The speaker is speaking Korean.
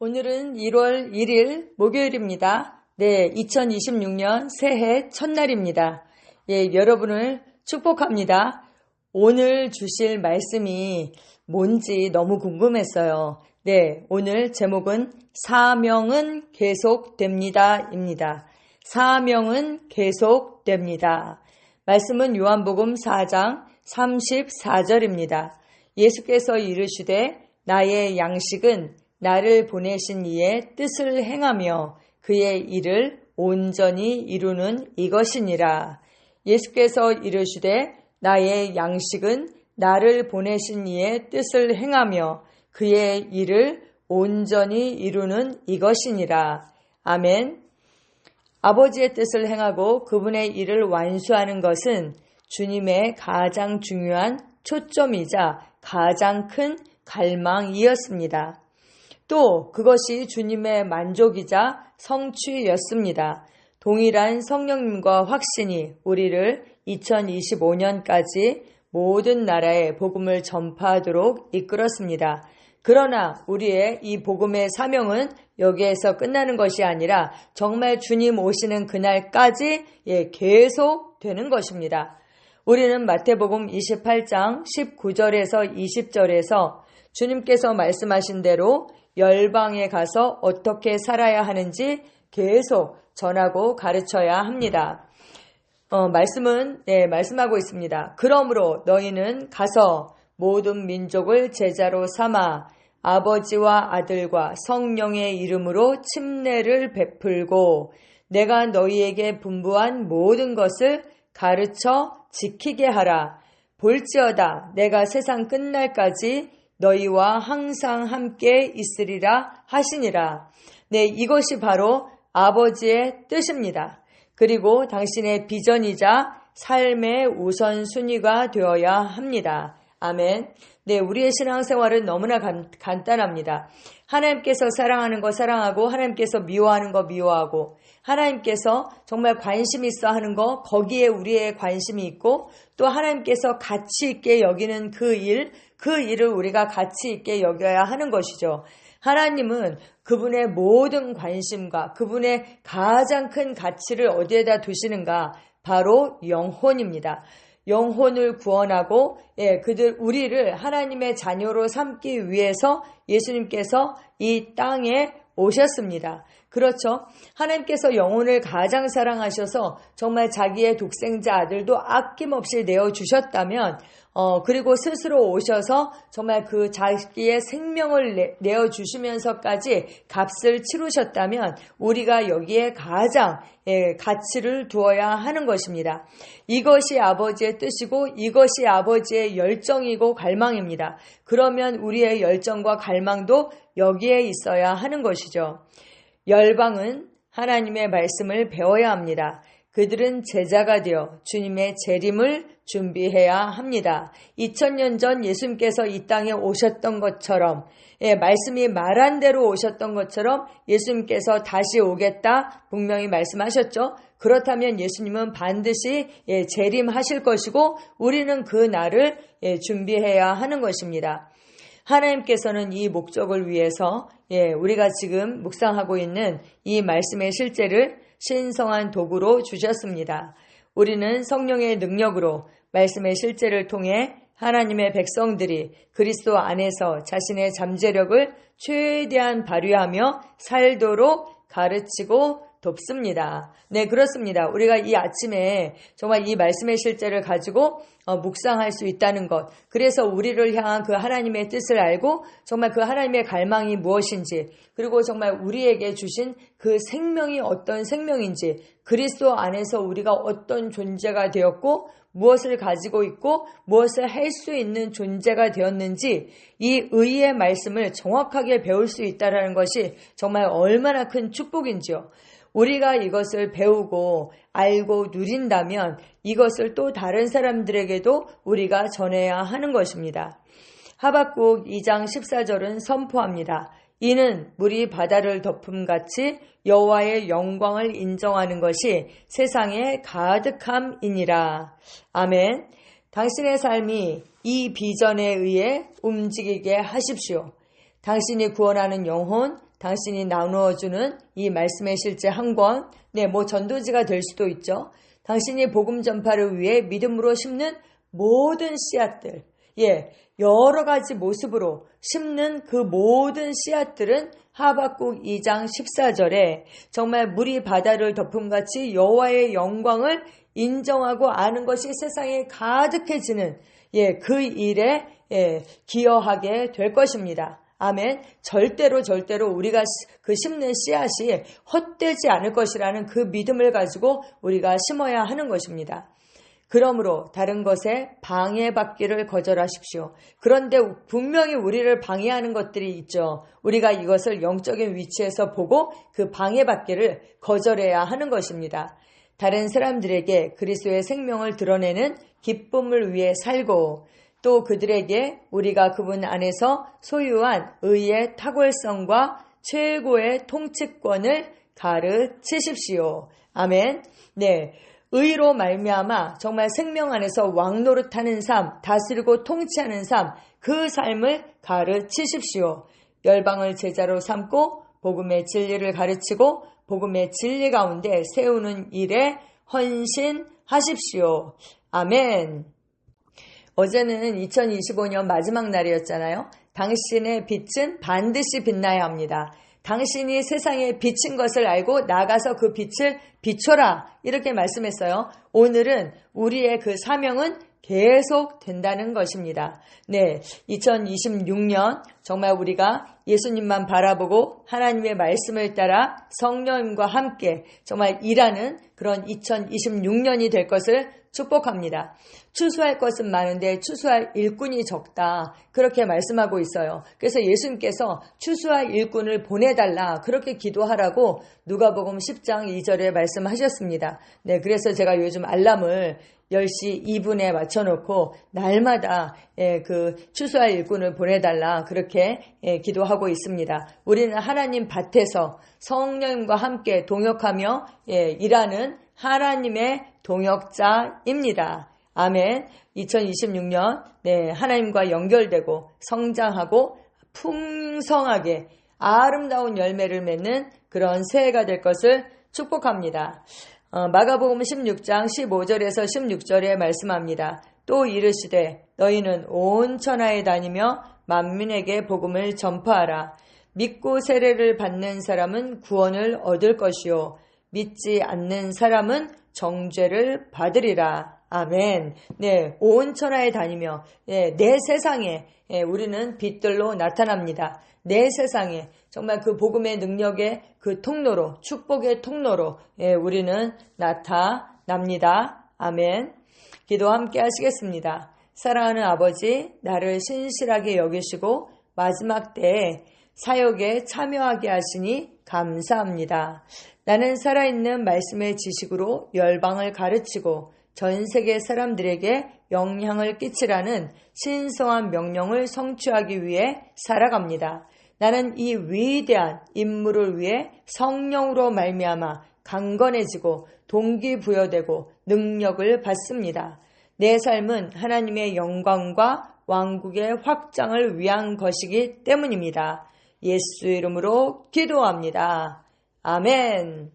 오늘은 1월 1일 목요일입니다. 네, 2026년 새해 첫날입니다. 예, 여러분을 축복합니다. 오늘 주실 말씀이 뭔지 너무 궁금했어요. 네, 오늘 제목은 사명은 계속됩니다입니다. 사명은 계속됩니다. 말씀은 요한복음 4장 34절입니다. 예수께서 이르시되 나의 양식은 나를 보내신 이의 뜻을 행하며 그의 일을 온전히 이루는 이것이니라. 예수께서 이르시되 나의 양식은 나를 보내신 이의 뜻을 행하며 그의 일을 온전히 이루는 이것이니라. 아멘. 아버지의 뜻을 행하고 그분의 일을 완수하는 것은 주님의 가장 중요한 초점이자 가장 큰 갈망이었습니다. 또 그것이 주님의 만족이자 성취였습니다. 동일한 성령님과 확신이 우리를 2025년까지 모든 나라에 복음을 전파하도록 이끌었습니다. 그러나 우리의 이 복음의 사명은 여기에서 끝나는 것이 아니라 정말 주님 오시는 그날까지 계속 되는 것입니다. 우리는 마태복음 28장 19절에서 20절에서 주님께서 말씀하신 대로 열방에 가서 어떻게 살아야 하는지 계속 전하고 가르쳐야 합니다. 말씀하고 있습니다. 그러므로 너희는 가서 모든 민족을 제자로 삼아 아버지와 아들과 성령의 이름으로 침례를 베풀고 내가 너희에게 분부한 모든 것을 가르쳐 지키게 하라. 볼지어다 내가 세상 끝날까지 너희와 항상 함께 있으리라 하시니라. 네, 이것이 바로 아버지의 뜻입니다. 그리고 당신의 비전이자 삶의 우선순위가 되어야 합니다. 아멘. 네, 우리의 신앙생활은 너무나 간단합니다. 하나님께서 사랑하는 거 사랑하고 하나님께서 미워하는 거 미워하고 하나님께서 정말 관심 있어 하는 거 거기에 우리의 관심이 있고 또 하나님께서 가치 있게 여기는 그 일을 우리가 가치 있게 여겨야 하는 것이죠. 하나님은 그분의 모든 관심과 그분의 가장 큰 가치를 어디에다 두시는가? 바로 영혼입니다. 영혼을 구원하고 우리를 하나님의 자녀로 삼기 위해서 예수님께서 이 땅에 오셨습니다. 그렇죠. 하나님께서 영혼을 가장 사랑하셔서 정말 자기의 독생자 아들도 아낌없이 내어주셨다면 그리고 스스로 오셔서 정말 그 자기의 생명을 내어주시면서까지 값을 치르셨다면 우리가 여기에 가장 가치를 두어야 하는 것입니다. 이것이 아버지의 뜻이고 이것이 아버지의 열정이고 갈망입니다. 그러면 우리의 열정과 갈망도 여기에 있어야 하는 것이죠. 열방은 하나님의 말씀을 배워야 합니다. 그들은 제자가 되어 주님의 재림을 준비해야 합니다. 2000년 전 예수님께서 이 땅에 오셨던 것처럼 말씀이 말한 대로 오셨던 것처럼 예수님께서 다시 오겠다 분명히 말씀하셨죠. 그렇다면 예수님은 반드시 재림하실 것이고 우리는 그 날을 준비해야 하는 것입니다. 하나님께서는 이 목적을 위해서 우리가 지금 묵상하고 있는 이 말씀의 실제를 신성한 도구로 주셨습니다. 우리는 성령의 능력으로 말씀의 실제를 통해 하나님의 백성들이 그리스도 안에서 자신의 잠재력을 최대한 발휘하며 살도록 가르치고 돕습니다. 네, 그렇습니다. 우리가 이 아침에 정말 이 말씀의 실제를 가지고 묵상할 수 있다는 것. 그래서 우리를 향한 그 하나님의 뜻을 알고 정말 그 하나님의 갈망이 무엇인지 그리고 정말 우리에게 주신 그 생명이 어떤 생명인지 그리스도 안에서 우리가 어떤 존재가 되었고 무엇을 가지고 있고 무엇을 할 수 있는 존재가 되었는지 이 의의 말씀을 정확하게 배울 수 있다는 것이 정말 얼마나 큰 축복인지요. 우리가 이것을 배우고 알고 누린다면 이것을 또 다른 사람들에게도 우리가 전해야 하는 것입니다. 하박국 2장 14절은 선포합니다. 이는 물이 바다를 덮음같이 여호와의 영광을 인정하는 것이 세상에 가득함이니라. 아멘. 당신의 삶이 이 비전에 의해 움직이게 하십시오. 당신이 구원하는 영혼, 당신이 나누어주는 이 말씀의 실제 한 권, 전도지가 될 수도 있죠. 당신이 복음 전파를 위해 믿음으로 심는 모든 씨앗들, 여러 가지 모습으로 심는 그 모든 씨앗들은 하박국 2장 14절에 정말 물이 바다를 덮음같이 여호와의 영광을 인정하고 아는 것이 세상에 가득해지는 그 일에 기여하게 될 것입니다. 아멘. 절대로 우리가 그 심는 씨앗이 헛되지 않을 것이라는 그 믿음을 가지고 우리가 심어야 하는 것입니다. 그러므로 다른 것에 방해받기를 거절하십시오. 그런데 분명히 우리를 방해하는 것들이 있죠. 우리가 이것을 영적인 위치에서 보고 그 방해받기를 거절해야 하는 것입니다. 다른 사람들에게 그리스도의 생명을 드러내는 기쁨을 위해 살고 또 그들에게 우리가 그분 안에서 소유한 의의 탁월성과 최고의 통치권을 가르치십시오. 아멘. 의로 말미암아 정말 생명 안에서 왕노릇하는 삶, 다스리고 통치하는 삶, 그 삶을 가르치십시오. 열방을 제자로 삼고 복음의 진리를 가르치고 복음의 진리 가운데 세우는 일에 헌신하십시오. 아멘. 어제는 2025년 마지막 날이었잖아요. 당신의 빛은 반드시 빛나야 합니다. 당신이 세상에 비친 것을 알고 나가서 그 빛을 비춰라. 이렇게 말씀했어요. 오늘은 우리의 그 사명은 계속 된다는 것입니다. 2026년 정말 우리가 예수님만 바라보고 하나님의 말씀을 따라 성령님과 함께 정말 일하는 그런 2026년이 될 것을 축복합니다. 추수할 것은 많은데 추수할 일꾼이 적다. 그렇게 말씀하고 있어요. 그래서 예수님께서 추수할 일꾼을 보내달라. 그렇게 기도하라고 누가복음 10장 2절에 말씀하셨습니다. 그래서 제가 요즘 알람을 10시 2분에 맞춰놓고 날마다 그 추수할 일꾼을 보내달라 그렇게 기도하고 있습니다. 우리는 하나님 밭에서 성령님과 함께 동역하며 일하는 하나님의 동역자입니다. 아멘. 2026년 하나님과 연결되고 성장하고 풍성하게 아름다운 열매를 맺는 그런 새해가 될 것을 축복합니다. 마가복음 16장 15절에서 16절에 말씀합니다. 또 이르시되 너희는 온 천하에 다니며 만민에게 복음을 전파하라. 믿고 세례를 받는 사람은 구원을 얻을 것이요 믿지 않는 사람은 정죄를 받으리라. 아멘. 온 천하에 다니며 내 세상에 우리는 빛들로 나타납니다. 내 세상에 정말 그 복음의 능력의 그 통로로 축복의 통로로 우리는 나타납니다. 아멘. 기도 함께 하시겠습니다. 사랑하는 아버지, 나를 신실하게 여기시고 마지막 때에 사역에 참여하게 하시니 감사합니다. 나는 살아있는 말씀의 지식으로 열방을 가르치고 전 세계 사람들에게 영향을 끼치라는 신성한 명령을 성취하기 위해 살아갑니다. 나는 이 위대한 임무를 위해 성령으로 말미암아 강건해지고 동기부여되고 능력을 받습니다. 내 삶은 하나님의 영광과 왕국의 확장을 위한 것이기 때문입니다. 예수 이름으로 기도합니다. 아멘.